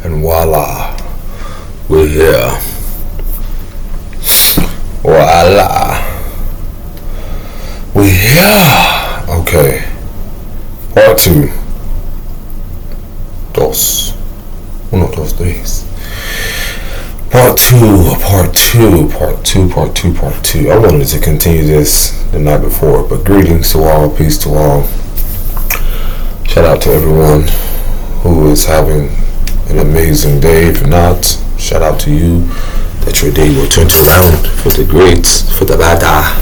And voila, we're here. Voila, we're here. Okay, part two. Uno, dos, tres. Part two. I wanted to continue this the night before, but greetings to all, peace to all. Shout out to everyone who is having an amazing day. If not, shout out to you that your day will turn around for the greats, for the bada.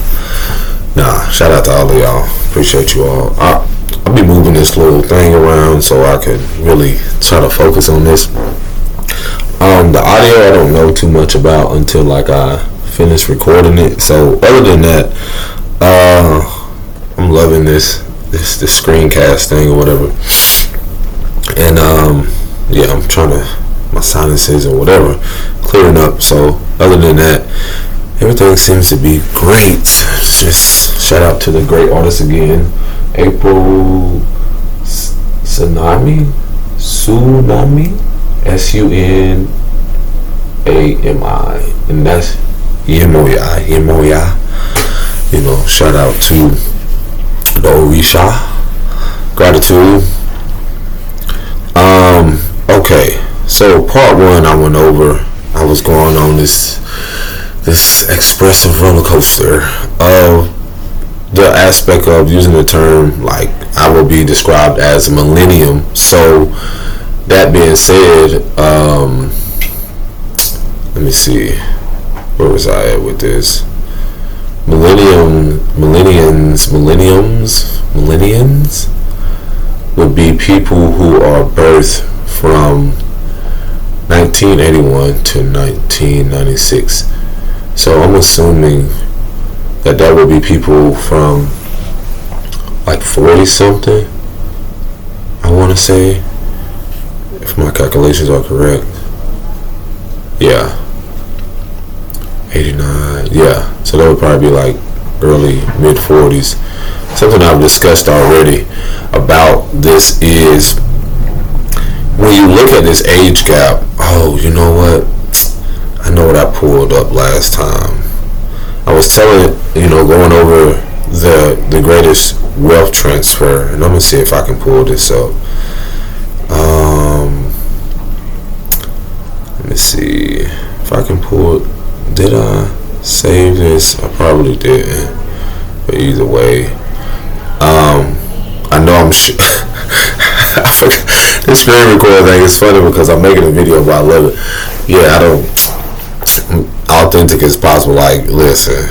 Shout out to all of y'all. Appreciate you all. I'll be moving this little thing around so I can really try to focus on this. The audio I don't know too much about until I finish recording it. So other than that, I'm loving this screencast thing or whatever. And I'm trying to, my sinuses or whatever, clearing up. So other than that, everything seems to be great. Just shout out to the great artist again, April Tsunami, Sunami, and that's Yemoya. Shout out to the Orisha. Gratitude. Okay, so part one I went over. I was going on this expressive roller coaster of the aspect of using the term I will be described as a millennium. So that being said, let me see, where was I at with this? Millenniums would be people who are birthed from 1981 to 1996. So I'm assuming that would be people from 40 something, I want to say, if my calculations are correct. Yeah, 89. Yeah, so that would probably be early mid 40s. Something I've discussed already about this is when you look at this age gap. Oh, you know what? I know what I pulled up last time. I was telling, going over the greatest wealth transfer, and I'm gonna see if I can pull this up. Let me see if I can pull it. Did I save this? I probably didn't. But either way, I know I'm sure. I forgot. This screen recording thing is funny because I'm making a video, but I love it. Yeah, I don't. Authentic as possible. Listen.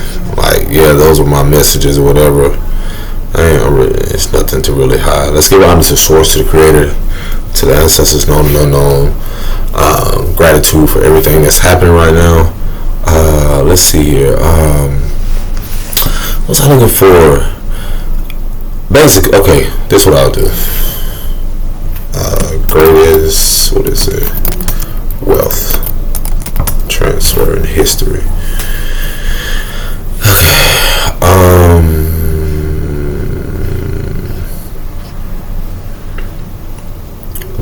Those were my messages or whatever. It's nothing to really hide. Let's give honor to source, to the creator, to the ancestors known and unknown. Gratitude for everything that's happening right now. Let's see here. What's I looking for? Basic. Okay, this is what I'll do. Greatest, what is it? Wealth transfer in history.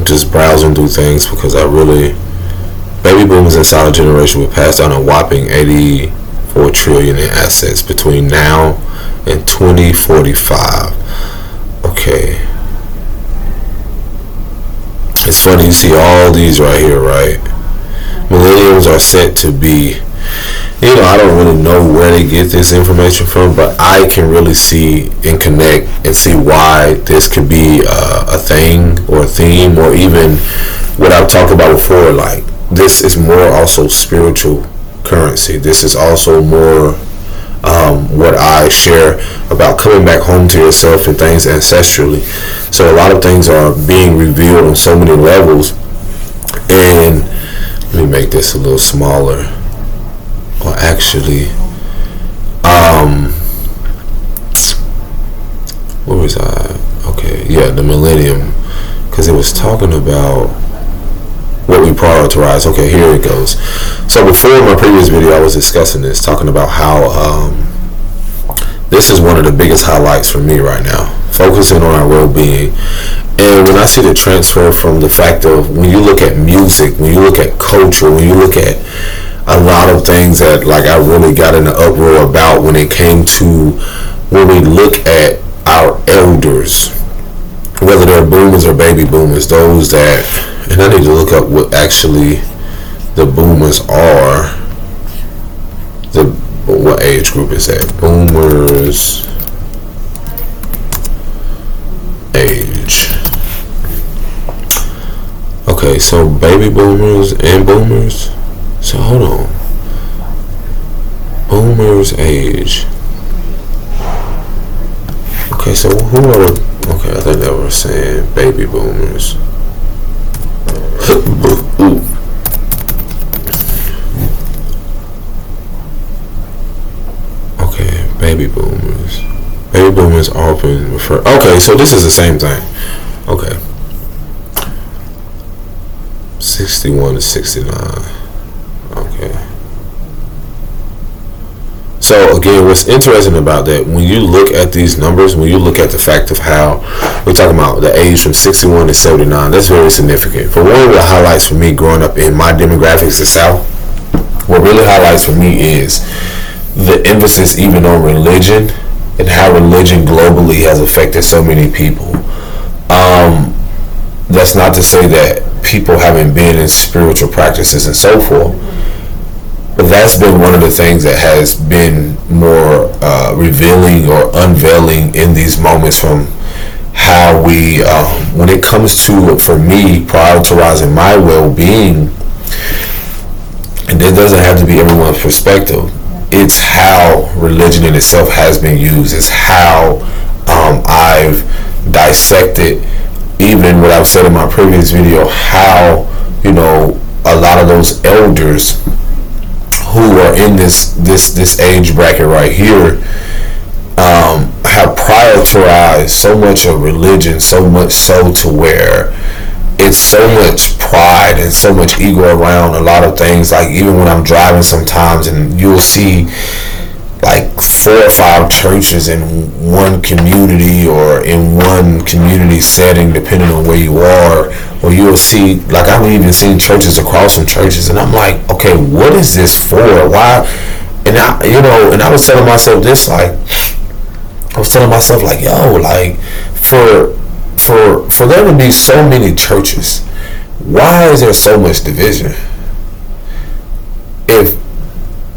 Just browsing through things because baby boomers and silent generation will pass down a whopping 84 trillion in assets between now and 2045. Okay. It's funny, you see all these right here, right? Millennials are set to be, I don't really know where they get this information from, but I can really see and connect and see why this could be a thing or a theme, or even what I've talked about before. This is more also spiritual currency. This is also more what I share about coming back home to yourself and things ancestrally. So a lot of things are being revealed on so many levels. And let me make this a little smaller. Or actually, where was I? Okay, yeah, the millennium, because it was talking about what we prioritize. Okay, here it goes. So before my previous video, I was discussing this, talking about how this is one of the biggest highlights for me right now, focusing on our well-being And when I see the transfer from the fact of when you look at music, when you look at culture, when you look at a lot of things that like I really got in the uproar about when it came to when we look at our elders, whether they're boomers or baby boomers, those that, and I need to look up what actually the boomers are. What age group is that? Boomers age. Okay, so baby boomers and boomers. So hold on. Boomers age. Okay, so who are? Okay, I think they were saying baby boomers. Okay, baby boomers. Baby boomers often refer. Okay, so this is the same thing. Okay. 61 to 69. Okay. So again, what's interesting about that, when you look at these numbers, when you look at the fact of how we're talking about the age from 61 to 79, that's very significant. For one, what highlights for me growing up in my demographics, the South, what really highlights for me is the emphasis even on religion and how religion globally has affected so many people. That's not to say that people haven't been in spiritual practices and so forth, but that's been one of the things that has been more revealing or unveiling in these moments from how we, when it comes to, for me, prioritizing my well-being, and it doesn't have to be everyone's perspective, it's how religion in itself has been used. It's how I've dissected even what I've said in my previous video, how, you know, a lot of those elders who are in this age bracket right here have prioritized so much of religion, so much so to where it's so much pride and so much ego around a lot of things. Like even when I'm driving sometimes and you'll see like 4 or 5 churches in one community or in one community setting, depending on where you are, or you'll see, like I've even seen churches across some churches, and I'm like, okay, what is this for? Why? And I, you know, and I was telling myself this, like, I was telling myself, like, yo, like, for there to be so many churches, why is there so much division? If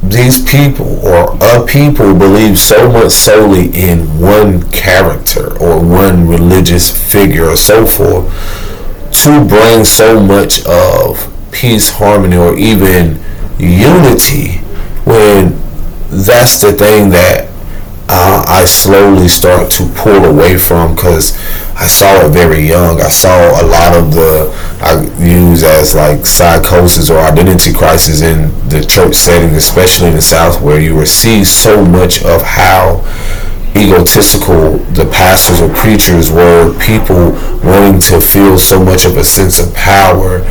these people or a people believe so much solely in one character or one religious figure or so forth to bring so much of peace, harmony, or even unity, when that's the thing that I slowly start to pull away from, because I saw it very young. I saw a lot of I use as like psychosis or identity crisis in the church setting, especially in the South, where you receive so much of how egotistical the pastors or preachers were, people wanting to feel so much of a sense of power.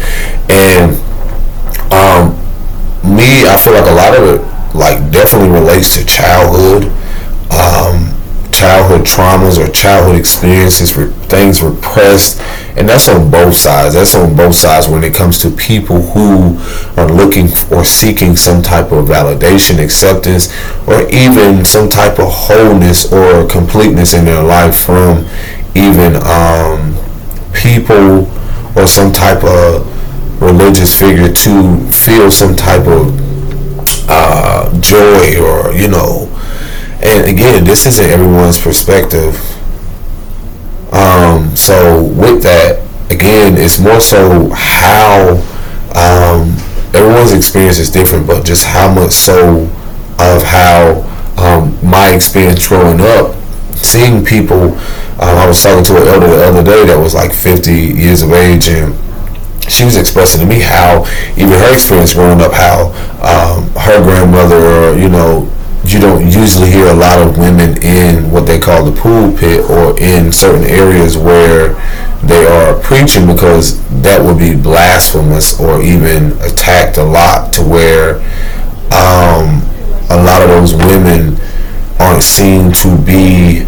And me, I feel like a lot of it like definitely relates to childhood traumas or childhood experiences, things repressed, and that's on both sides. That's on both sides when it comes to people who are looking or seeking some type of validation, acceptance, or even some type of wholeness or completeness in their life from even people or some type of religious figure to feel some type of joy, or, you know. And again, this isn't everyone's perspective. So with that, again, it's more so how everyone's experience is different, but just how much so of how my experience growing up, seeing people. I was talking to an elder the other day that was like 50 years of age, and she was expressing to me how even her experience growing up, how her grandmother, or, you know, you don't usually hear a lot of women in what they call the pulpit or in certain areas where they are preaching, because that would be blasphemous or even attacked a lot, to where a lot of those women aren't seen to be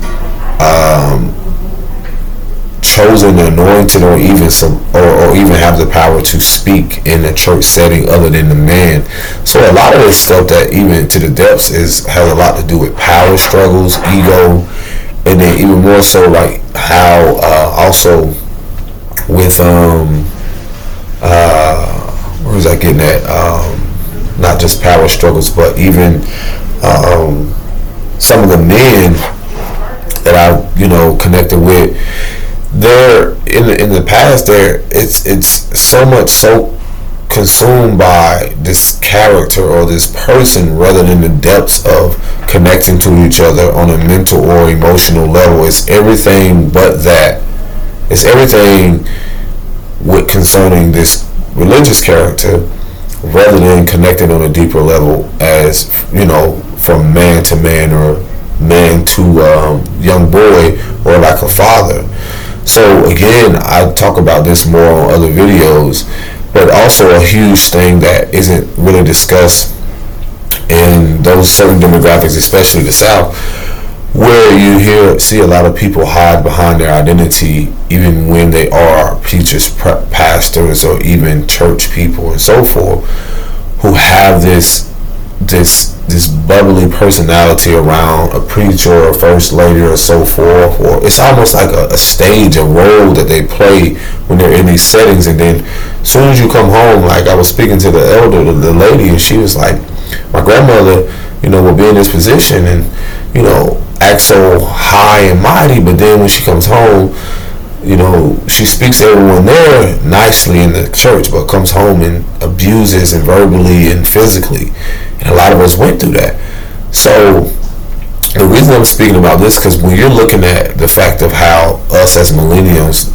chosen, anointed, or even or even have the power to speak in a church setting other than the man. So a lot of this stuff that even to the depths has a lot to do with power struggles, ego, and then even more so like how also with where was I getting at? Not just power struggles, but even some of the men that I connected with. They're in the past. It's so much so consumed by this character or this person rather than the depths of connecting to each other on a mental or emotional level. It's everything but that. It's everything with concerning this religious character rather than connecting on a deeper level as, from man to man or man to young boy or like a father. So again, I talk about this more on other videos, but also a huge thing that isn't really discussed in those certain demographics, especially the South, where you see a lot of people hide behind their identity even when they are preachers, pastors, or even church people and so forth, who have this bubbly personality around a preacher or a first lady or so forth, or it's almost like a stage, a role that they play when they're in these settings. And then as soon as you come home, like I was speaking to the elder, the lady, and she was like, my grandmother, will be in this position and, act so high and mighty, but then when she comes home, she speaks to everyone there nicely in the church, but comes home and abuses and verbally and physically. And a lot of us went through that. So the reason I'm speaking about this, because when you're looking at the fact of how us as millennials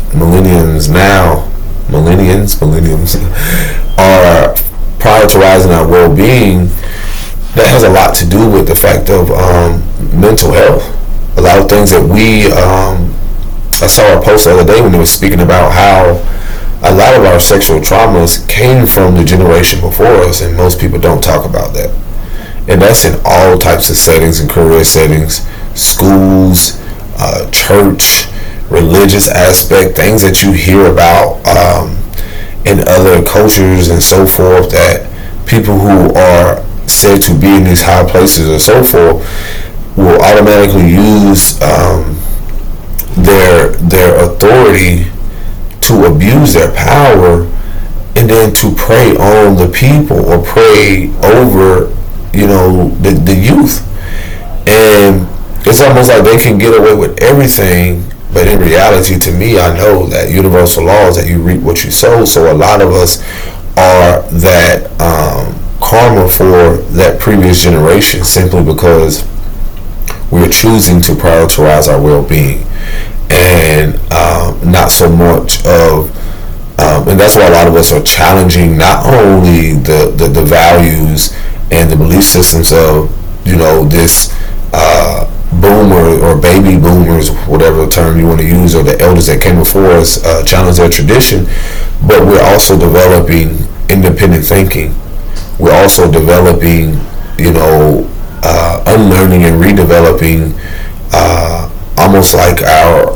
are prioritizing our well-being, that has a lot to do with the fact of mental health. A lot of things that I saw a post the other day when they were speaking about how a lot of our sexual traumas came from the generation before us, and most people don't talk about that. And that's in all types of settings and career settings, schools, church, religious aspect, things that you hear about in other cultures and so forth, that people who are said to be in these high places or so forth will automatically use their authority to abuse their power, and then to prey on the people or prey over the youth. And it's almost like they can get away with everything, but in reality, to me, I know that universal law is that you reap what you sow. So a lot of us are that karma for that previous generation, simply because we're choosing to prioritize our well-being and not so much of and that's why a lot of us are challenging not only the values and the belief systems of this boomer or baby boomers, whatever term you want to use, or the elders that came before us, challenge their tradition, but we're also developing independent thinking. We're also developing unlearning and redeveloping almost like our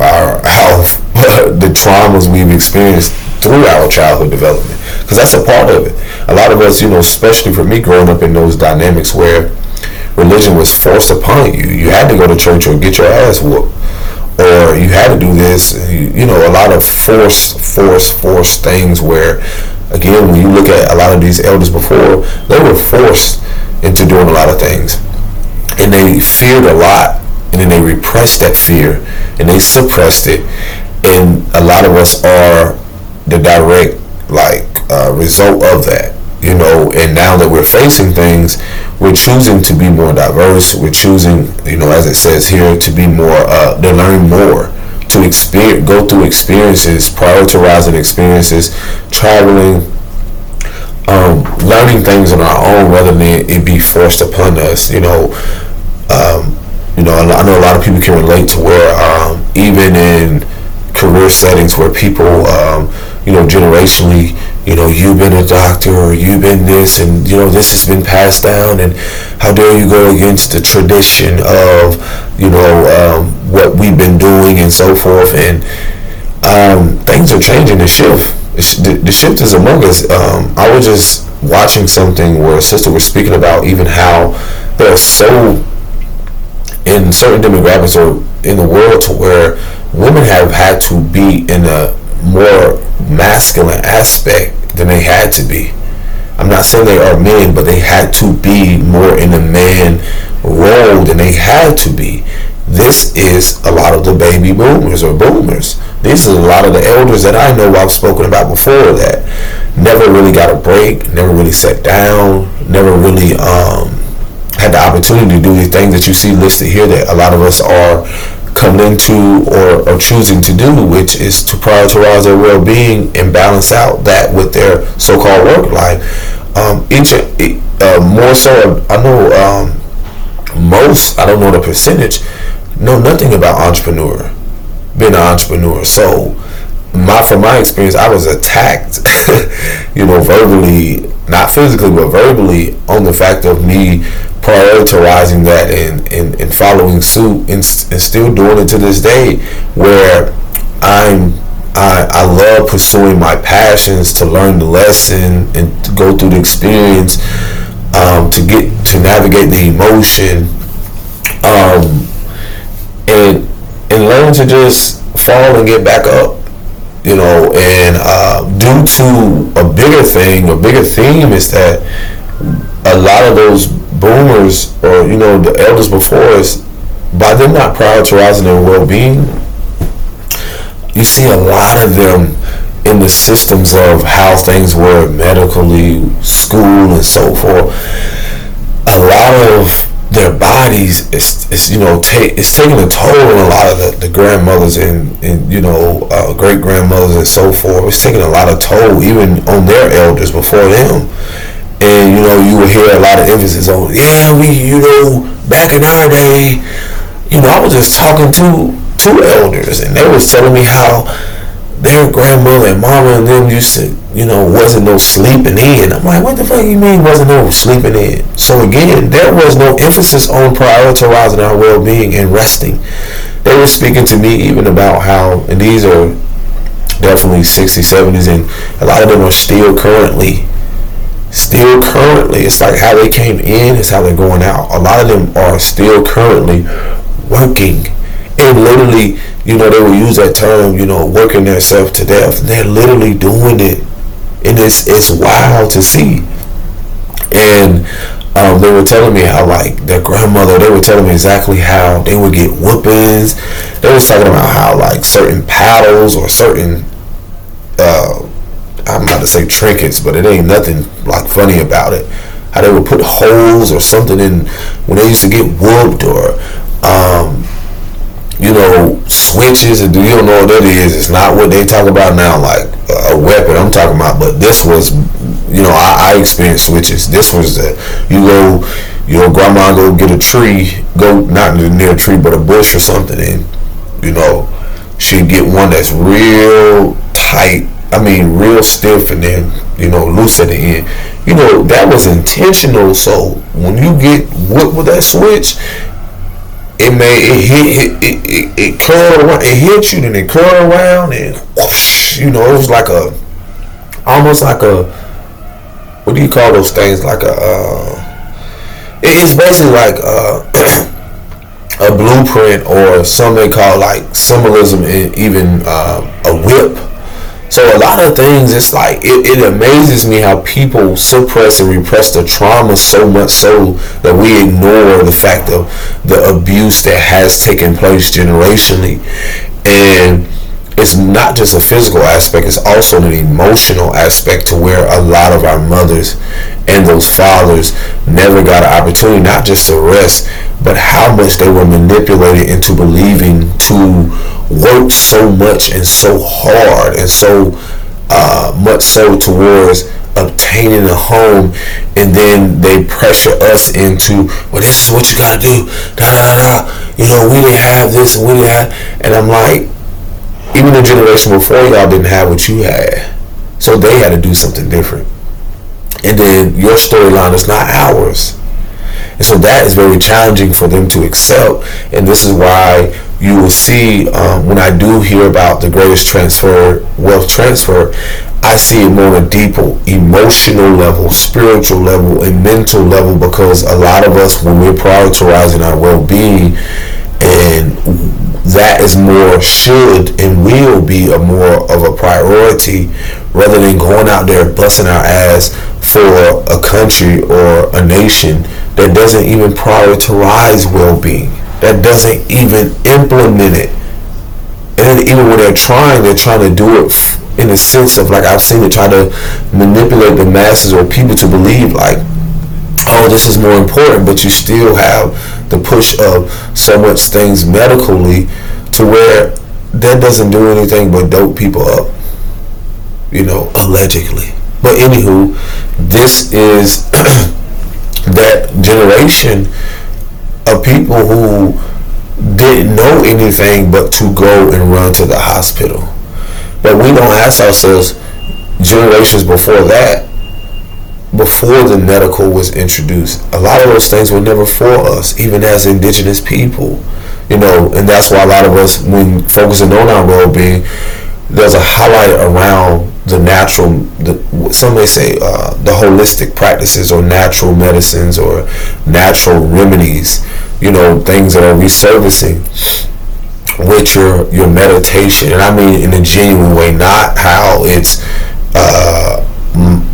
the traumas we've experienced through our childhood development, because that's a part of it. A lot of us, especially for me, growing up in those dynamics where religion was forced upon you. You had to go to church or get your ass whooped, or you had to do this. A lot of force things where, again, when you look at a lot of these elders before, they were forced into doing a lot of things, and they feared a lot, and then they repressed that fear and they suppressed it. And a lot of us are the direct result of that, and now that we're facing things, we're choosing to be more diverse. We're choosing, as it says here, to be more, to learn more, to go through experiences, prioritizing experiences, traveling, learning things on our own rather than it be forced upon us. I know a lot of people can relate to where even in career settings where people, generationally, you've been a doctor or you've been this, and this has been passed down, and how dare you go against the tradition of what we've been doing and so forth. And things are changing. The shift is among us. I was just watching something where a sister was speaking about even how there are so in certain demographics or in the world to where women have had to be in a more masculine aspect than they had to be. I'm not saying they are men, but they had to be more in the man role than they had to be. This is a lot of the baby boomers or boomers. These are a lot of the elders that I know I've spoken about before that never really got a break, never really sat down, never really had the opportunity to do the things that you see listed here that a lot of us are coming into or choosing to do, which is to prioritize their well-being and balance out that with their so-called work life. More so, I know most, I don't know the percentage, know nothing about being an entrepreneur. So from my experience, I was attacked, verbally, not physically, but verbally, on the fact of me prioritizing that and following suit and still doing it to this day, where I love pursuing my passions, to learn the lesson and to go through the experience, to navigate the emotion, and learn to just fall and get back up, and due to a bigger theme is that a lot of those boomers or the elders before us, by them not prioritizing their well-being, you see a lot of them in the systems of how things were medically, school, and so forth. A lot of their bodies is taking a toll on a lot of the grandmothers and great grandmothers and so forth. It's taking a lot of toll even on their elders before them. And you will hear a lot of emphasis on, back in our day, I was just talking to two elders, and they was telling me how their grandmother and mama and them used to, wasn't no sleeping in. I'm like, what the fuck you mean wasn't no sleeping in? So again, there was no emphasis on prioritizing our well-being and resting. They were speaking to me even about how, and these are definitely 60s, 70s, and a lot of them are still currently, it's like how they came in is how they're going out. A lot of them are still currently working, and literally, they will use that term, working themselves to death. They're literally doing it, and it's wild to see. And they were telling me how, like, their grandmother, they were telling me exactly how they would get whoopings. They was talking about how, like, certain paddles or certain I'm about to say trinkets, but it ain't nothing like funny about it. How they would put holes or something in when they used to get whooped, or switches. And do you know what that is? It's not what they talk about now, like a weapon. I'm talking about, but this was, I experienced switches. This was your grandma go get a tree, go not near a tree, but a bush or something, and she'd get one that's real tight. I mean, real stiff, and then, loose at the end. That was intentional. So when you get whooped with that switch, it curled around, it hit you, then it curled around, and whoosh, it was like almost like a, what do you call those things? Like it's basically like a blueprint, or some they call like symbolism, and even a whip. So a lot of things, it's like, it amazes me how people suppress and repress the trauma so much so that we ignore the fact of the abuse that has taken place generationally. And it's not just a physical aspect, it's also an emotional aspect, to where a lot of our mothers and those fathers never got an opportunity, not just to rest, but how much they were manipulated into believing to work so much and so hard and so much so towards obtaining a home, and then they pressure us into, well, this is what you gotta do, we didn't have this and we didn't have, and I'm like, even the generation before y'all didn't have what you had, so they had to do something different, and then your storyline is not ours. And so that is very challenging for them to accept, and this is why you will see when I do hear about the greatest wealth transfer, I see it more on a deeper emotional level, spiritual level, and mental level, because a lot of us, when we're prioritizing our well-being, and that is more should and will be a more of a priority, rather than going out there busting our ass for a country or a nation that doesn't even prioritize well-being, that doesn't even implement it. And even when they're trying to do it in a sense of, like, I've seen it try to manipulate the masses or people to believe like, oh, this is more important, but you still have the push of so much things medically to where that doesn't do anything but dope people up, allegedly. But anywho, this is that generation of people who didn't know anything but to go and run to the hospital. But we don't ask ourselves, generations before that, before the medical was introduced, a lot of those things were never for us, even as indigenous people. And that's why a lot of us, when focusing on our well-being, there's a highlight around the natural, some may say the holistic practices or natural medicines or natural remedies, things that are resurfacing with your meditation. And I mean in a genuine way, not how it's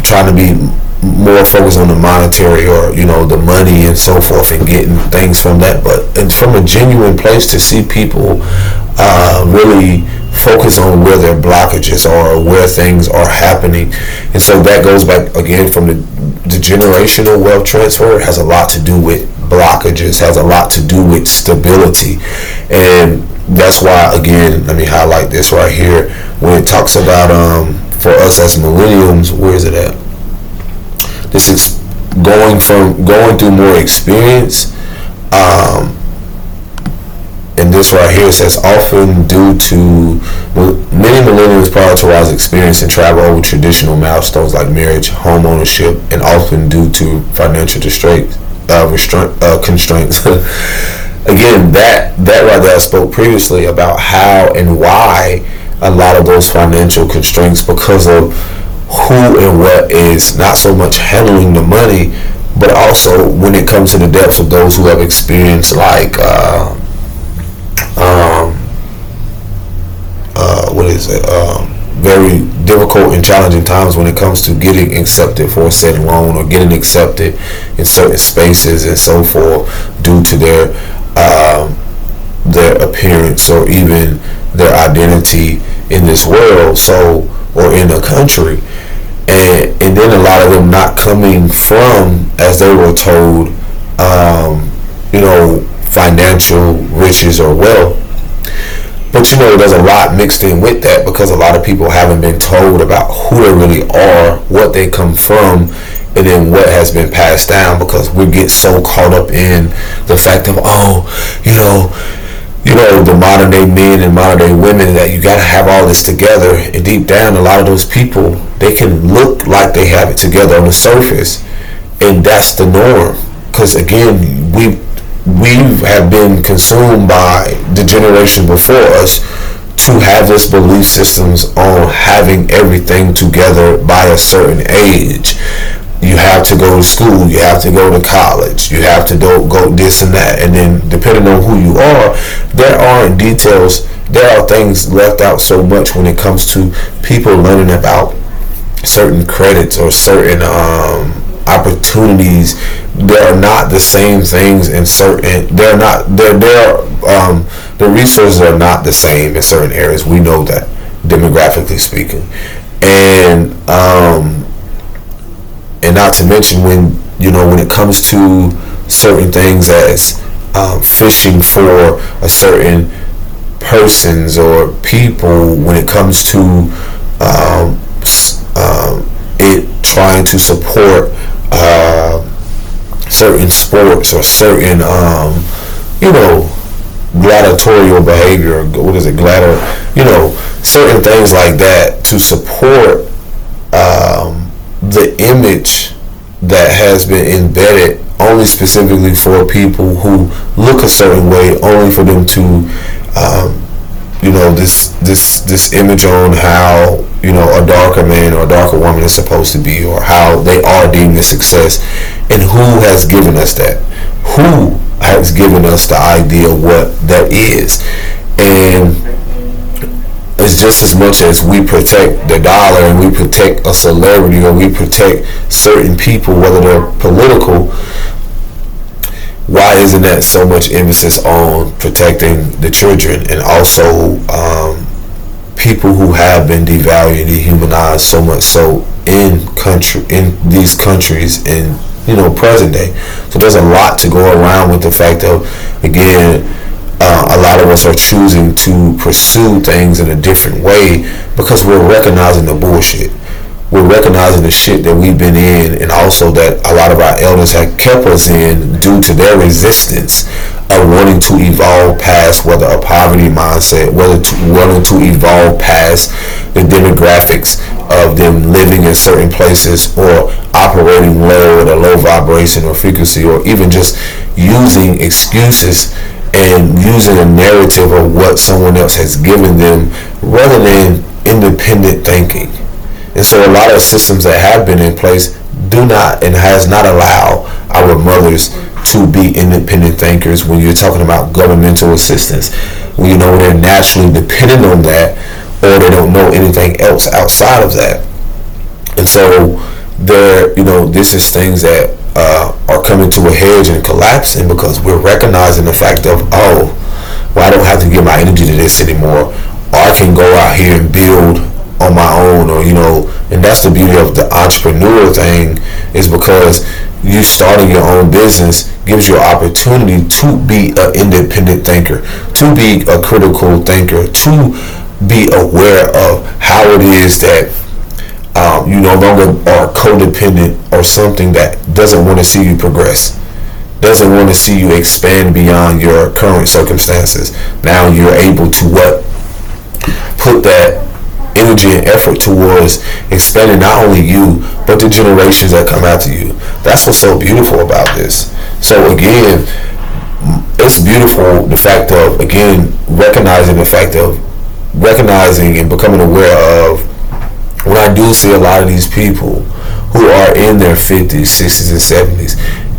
trying to be more focused on the monetary or the money and so forth and getting things from that, but it's from a genuine place to see people really focus on where their blockages are, where things are happening. And so that goes back again from the generational wealth transfer. It has a lot to do with blockages, has a lot to do with stability. And that's why, again, let me highlight this right here when it talks about for us as millennials, where is it at? This is going through more experience, and this right here says, often due to many millennials prioritize experience and travel over traditional milestones like marriage, home ownership, and often due to financial constraints. Again, that right there I spoke previously about how and why a lot of those financial constraints, because of who and what is not so much handling the money, but also when it comes to the depths of those who have experienced like very difficult and challenging times when it comes to getting accepted for a said loan or getting accepted in certain spaces and so forth due to their appearance or even their identity in this world, or in a country. And then a lot of them not coming from, as they were told, financial riches or wealth. But there's a lot mixed in with that, because a lot of people haven't been told about who they really are, what they come from, and then what has been passed down, because we get so caught up in the fact of, the modern day men and modern day women, that you got to have all this together. And deep down, a lot of those people, they can look like they have it together on the surface, and that's the norm. Because again, we have been consumed by the generation before us to have this belief systems on having everything together by a certain age. You have to go to school, you have to go to college, you have to go this and that, and then depending on who you are, there aren't details, there are things left out so much when it comes to people learning about certain credits or certain opportunities. There are not the same things in certain, the resources are not the same in certain areas. We know that, demographically speaking. And not to mention when it comes to certain things as fishing for a certain persons or people, when it comes to it trying to support certain sports or certain gladiatorial behavior, what is it, certain things like that to support the image that has been embedded only specifically for people who look a certain way, only for them to This image on how a darker man or a darker woman is supposed to be, or how they are deemed a success. And who has given us that? Who has given us the idea what that is? And it's just as much as we protect the dollar and we protect a celebrity, or we protect certain people, whether they're political. Why isn't that so much emphasis on protecting the children, and also people who have been devalued and dehumanized so much so in these countries in present day? So there's a lot to go around with the fact of, again, a lot of us are choosing to pursue things in a different way because we're recognizing the bullshit. We're recognizing the shit that we've been in, and also that a lot of our elders have kept us in due to their resistance of wanting to evolve past whether a poverty mindset, wanting to evolve past the demographics of them living in certain places, or operating low at a low vibration or frequency, or even just using excuses and using a narrative of what someone else has given them rather than independent thinking. And so a lot of systems that have been in place do not and has not allowed our mothers to be independent thinkers when you're talking about governmental assistance. When they're naturally dependent on that, or they don't know anything else outside of that. And so this is things that are coming to a hedge and collapsing because we're recognizing the fact of, I don't have to give my energy to this anymore, or I can go out here and build on my own, or and that's the beauty of the entrepreneur thing, is because you starting your own business gives you an opportunity to be an independent thinker, to be a critical thinker, to be aware of how it is that you no longer are codependent or something that doesn't want to see you progress, doesn't want to see you expand beyond your current circumstances. Now you're able to put that energy and effort towards expanding not only you but the generations that come after you. That's what's so beautiful about this. So again, it's beautiful the fact of, again, recognizing and becoming aware of, when I do see a lot of these people who are in their 50s, 60s, and 70s,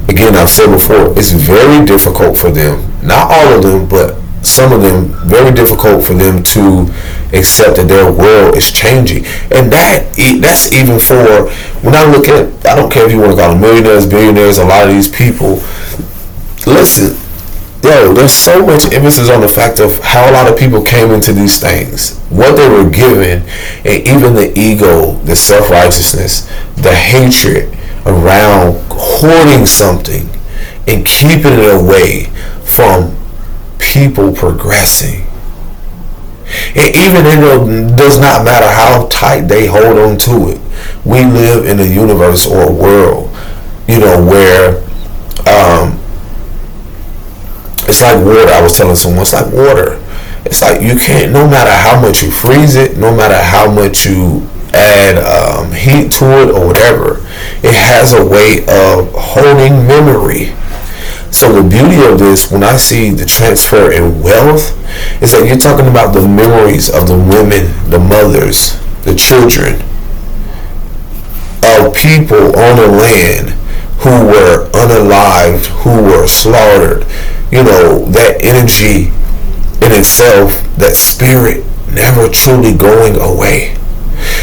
again, I've said before, it's very difficult for them, not all of them, but some of them, very difficult for them to accept that their world is changing. And that's even for, when I look at, I don't care if you want to call them millionaires, billionaires, a lot of these people, listen, there's so much emphasis on the fact of how a lot of people came into these things, what they were given, and even the ego, the self-righteousness, the hatred around hoarding something and keeping it away from people progressing. And even it does not matter how tight they hold on to it. We live in a universe or a world, where it's like water. I was telling someone, it's like water. It's like you can't, no matter how much you freeze it, no matter how much you add heat to it or whatever, it has a way of holding memory. So the beauty of this, when I see the transfer in wealth, is that you're talking about the memories of the women, the mothers, the children, of people on the land who were unalived, who were slaughtered. That energy in itself, that spirit, never truly going away.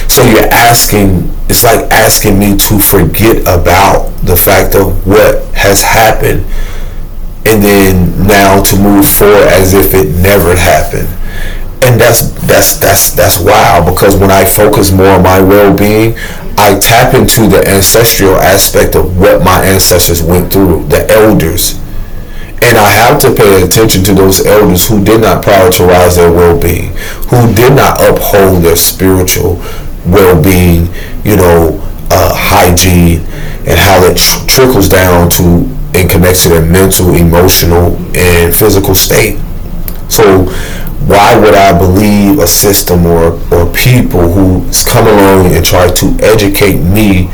So it's like asking me to forget about the fact of what has happened, and then now to move forward as if it never happened. And that's wild, because when I focus more on my well-being, I tap into the ancestral aspect of what my ancestors went through, the elders. And I have to pay attention to those elders who did not prioritize their well-being, who did not uphold their spiritual well-being, hygiene, and how that trickles down to and connects to their mental, emotional, and physical state. So why would I believe a system or people who's come along and try to educate me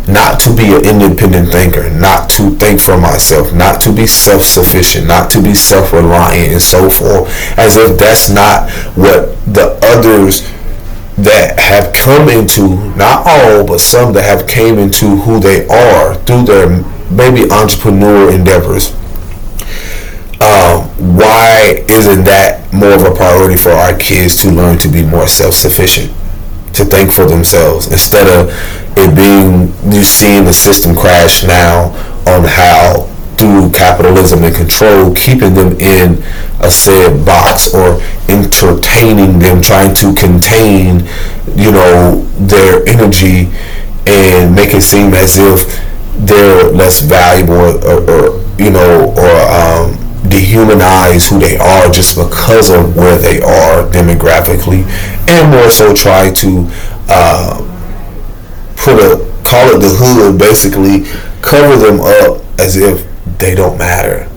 not to be an independent thinker, not to think for myself, not to be self-sufficient, not to be self-reliant and so forth, as if that's not what the others that have come into, not all, but some that have came into who they are through their maybe entrepreneur endeavors. Why isn't that more of a priority for our kids to learn to be more self-sufficient, to think for themselves, instead of it being, you seeing the system crash now on how through capitalism and control, keeping them in a said box or entertaining them, trying to contain, their energy and make it seem as if they're less valuable or dehumanize who they are just because of where they are demographically, and more so try to call it the hood, basically cover them up as if they don't matter.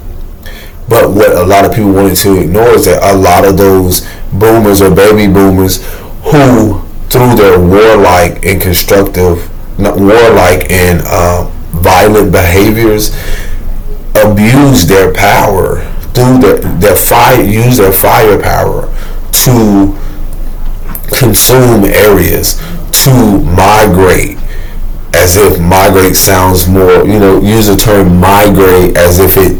But what a lot of people wanted to ignore is that a lot of those boomers or baby boomers who, through their warlike and violent behaviors, abuse their power through use their firepower to consume areas, to migrate, as if migrate sounds more, use the term migrate as if it,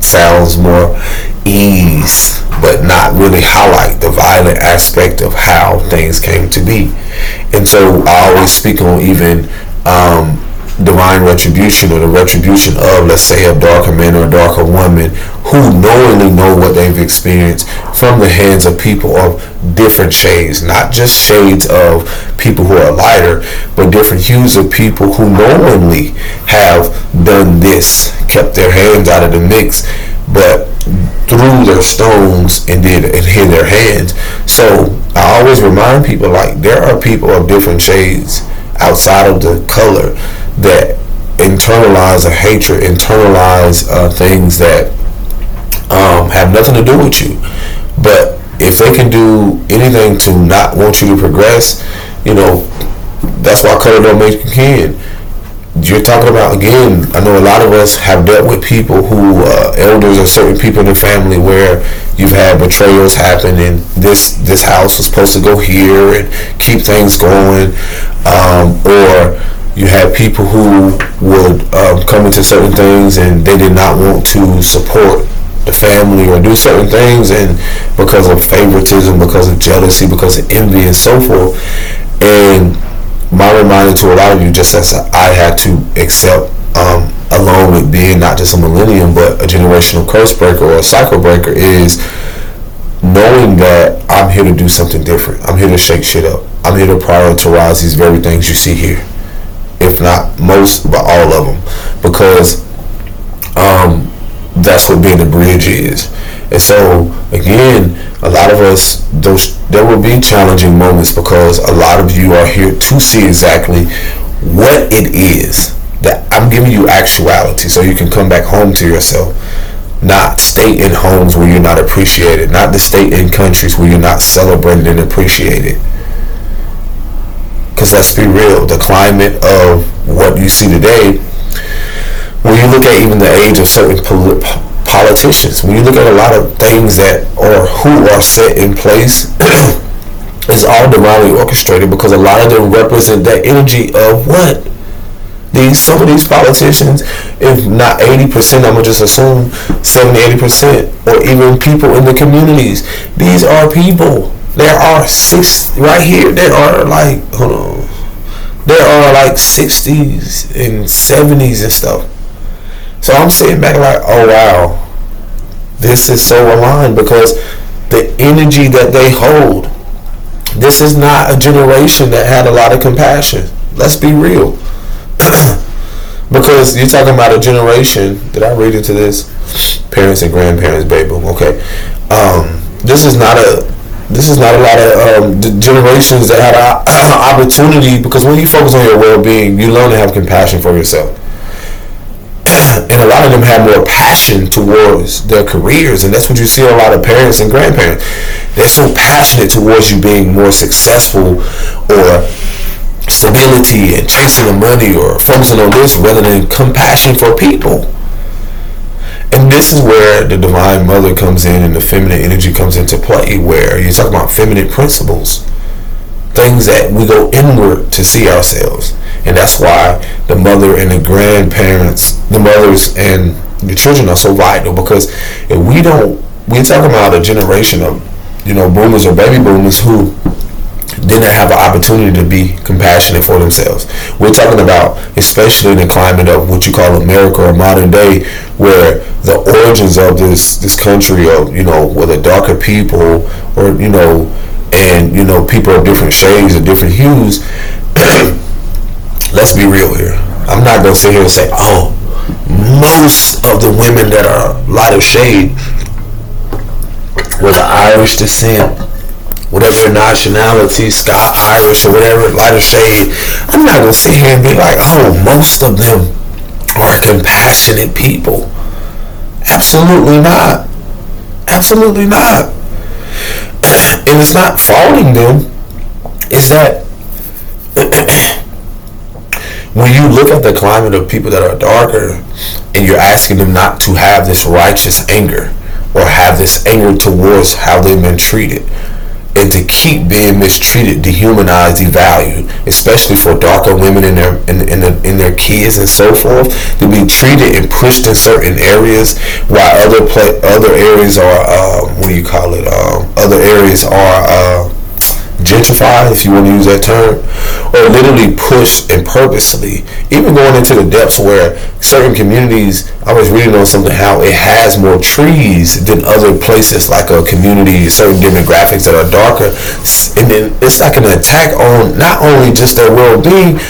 sounds more ease, but not really highlight the violent aspect of how things came to be. And so I always speak on even divine retribution, or the retribution of, let's say, a darker man or a darker woman who knowingly know what they've experienced from the hands of people of different shades, not just shades of people who are lighter, but different hues of people who knowingly have done this, kept their hands out of the mix, but threw their stones and hid their hands. So I always remind people, like, there are people of different shades outside of the color that internalize a hatred, internalize things that have nothing to do with you. But if they can do anything to not want you to progress, that's why color don't make you kin. You're talking about, again, I know a lot of us have dealt with people who, elders or certain people in the family, where you've had betrayals happen, and this house was supposed to go here and keep things going, or you had people who would come into certain things and they did not want to support the family or do certain things, and because of favoritism, because of jealousy, because of envy and so forth. And my reminder to a lot of you, just as I had to accept, along with being not just a millennium but a generational curse breaker or a cycle breaker, is knowing that I'm here to do something different. I'm here to shake shit up. I'm here to prioritize these very things you see here, if not most, but all of them, because that's what being a bridge is. And so again, a lot of us, there will be challenging moments, because a lot of you are here to see exactly what it is that I'm giving you actuality, so you can come back home to yourself, not stay in homes where you're not appreciated, not to stay in countries where you're not celebrated and appreciated. Because let's be real, the climate of what you see today, when you look at even the age of certain politicians, when you look at a lot of things that or who are set in place, it's all divinely orchestrated, because a lot of them represent that energy of what? Some of these politicians, if not 80%, I'm going to just assume 70-80%, or even people in the communities, these are people. There are right here, there are like 60s and 70s and stuff. So I'm sitting back like, oh wow, this is so aligned, because the energy that they hold, this is not a generation that had a lot of compassion. Let's be real. Because you're talking about a generation, did I read into this? Parents and grandparents, baby boom. Okay. This is not a lot of generations that had an opportunity, because when you focus on your well-being, you learn to have compassion for yourself. And a lot of them have more passion towards their careers, and that's what you see in a lot of parents and grandparents. They're so passionate towards you being more successful, or stability and chasing the money or focusing on this rather than compassion for people. And this is where the Divine Mother comes in and the feminine energy comes into play, where you talk about feminine principles, things that we go inward to see ourselves. And that's why the mother and the grandparents, the mothers and the children are so vital, because if we're talking about a generation of, boomers or baby boomers who didn't have an opportunity to be compassionate for themselves. We're talking about, especially in the climate of what you call America or modern day, where the origins of this country of, whether darker people or, and, people of different shades or different hues. Let's be real here. I'm not going to sit here and say, oh, most of the women that are lighter shade was of Irish descent, whatever nationality, Irish or whatever, lighter shade. I'm not going to sit here and be like, oh, most of them are compassionate people. Absolutely not. Absolutely not. And it's not faulting them. It's that when you look at the climate of people that are darker and you're asking them not to have this righteous anger or have this anger towards how they've been treated, and to keep being mistreated, dehumanized, devalued, especially for darker women and their kids and so forth, to be treated and pushed in certain areas, while other areas are other areas are gentrified, if you want to use that term, or literally pushed and purposely, even going into the depths where certain communities, I was reading on something how it has more trees than other places, like a community, certain demographics that are darker, and then it's like an attack on not only just their well-being.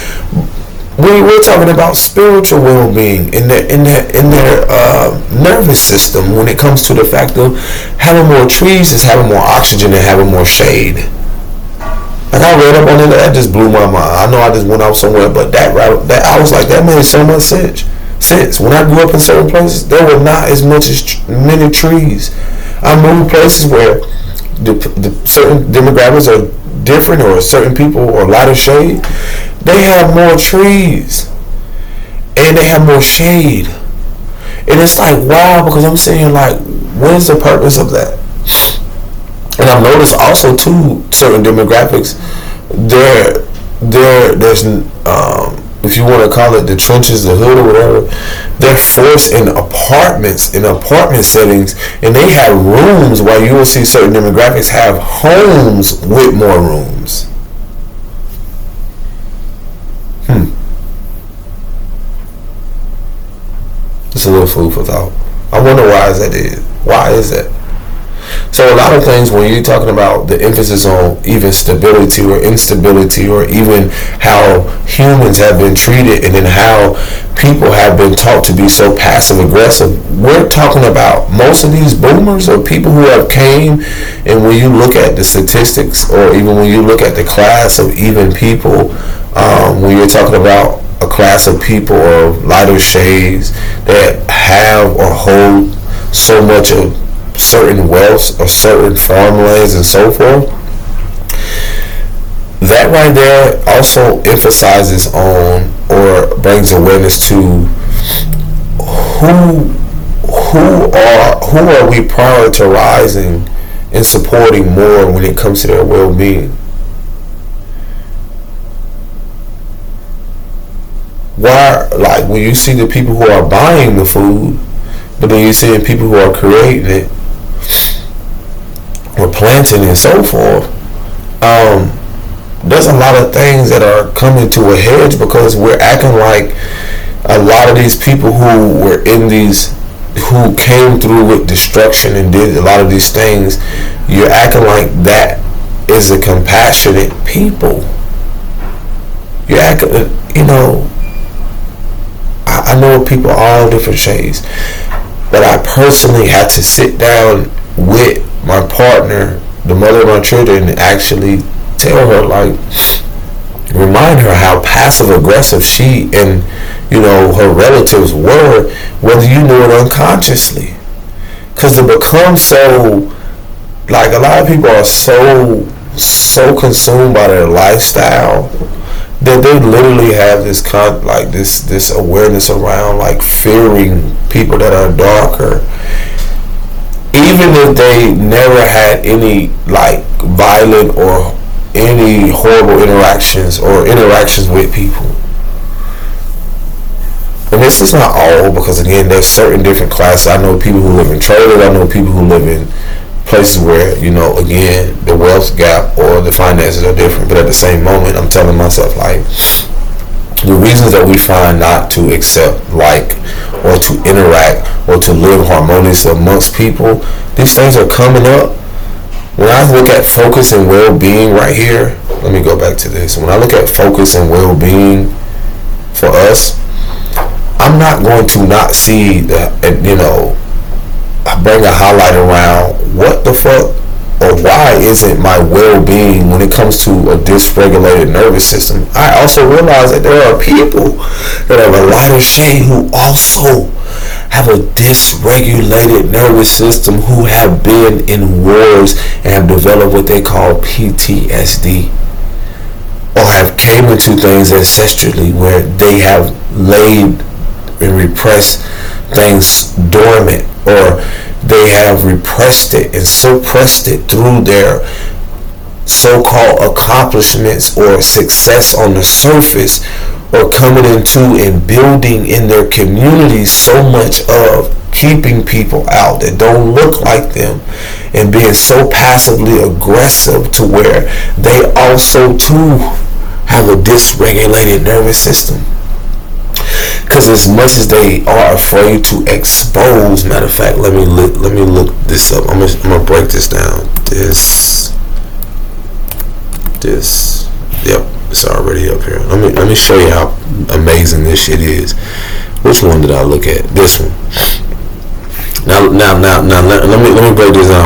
We're talking about spiritual well-being in their nervous system when it comes to the fact of having more trees is having more oxygen and having more shade. Like, I read up on it, that just blew my mind. I know I just went out somewhere, but that I was like, that made so much sense. When I grew up in certain places, there were not as many trees. I moved places where the certain demographics are different, or certain people or lighter shade. They have more trees and they have more shade, and it's like, wow, because I'm saying, like, where's the purpose of that? And I've noticed also too, certain demographics, there's if you want to call it the trenches, the hood or whatever, they're forced in apartment settings, and they have rooms, while you will see certain demographics have homes with more rooms. It's a little food for thought. I wonder why is that? So a lot of things, when you're talking about the emphasis on even stability or instability, or even how humans have been treated, and then how people have been taught to be so passive aggressive, we're talking about most of these boomers or people who have came, and when you look at the statistics, or even when you look at the class of even people, when you're talking about a class of people or lighter shades that have or hold so much of certain wealth or certain farmlands and so forth, that right there also emphasizes on, or brings awareness to, who are we prioritizing and supporting more when it comes to their well-being. Why, like, when you see the people who are buying the food, but then you're seeing people who are creating it or planting and so forth, there's a lot of things that are coming to a hedge, because we're acting like a lot of these people who came through with destruction and did a lot of these things, you're acting like that is a compassionate people. You're acting, I know people all different shades, but I personally had to sit down with my partner, the mother of my children, and actually tell her, like, remind her how passive aggressive she and her relatives were, whether you knew it unconsciously. Because it becomes so, like, a lot of people are so consumed by their lifestyle that they literally have this this awareness around like fearing people that are darker, even if they never had any like violent or any horrible interactions with people. And this is not all, because again, there's certain different classes. I know people who live in trailers. I know people who live in places where, you know, again, the wealth gap or the finances are different. But at the same moment, I'm telling myself, like, the reasons that we find not to accept, like, or to interact or to live harmoniously amongst people, these things are coming up. When I look at focus and well-being right here, let me go back to this. When I look at focus and well-being for us, I'm not going to not see that, you know, bring a highlight around what the fuck or why isn't my well-being when it comes to a dysregulated nervous system. I also realize that there are people that have a lighter shade who also have a dysregulated nervous system, who have been in wars and have developed what they call PTSD, or have came into things ancestrally where they have laid and repressed things dormant, or they have repressed it and suppressed it through their so-called accomplishments or success on the surface, or coming into and building in their communities so much of keeping people out that don't look like them, and being so passively aggressive to where they also too have a dysregulated nervous system. Because as much as they are afraid to expose, matter of fact, let me look this up. I'm gonna break this down. This, yep, it's already up here. Let me show you how amazing this shit is. Which one did I look at? This one. Now let me break this down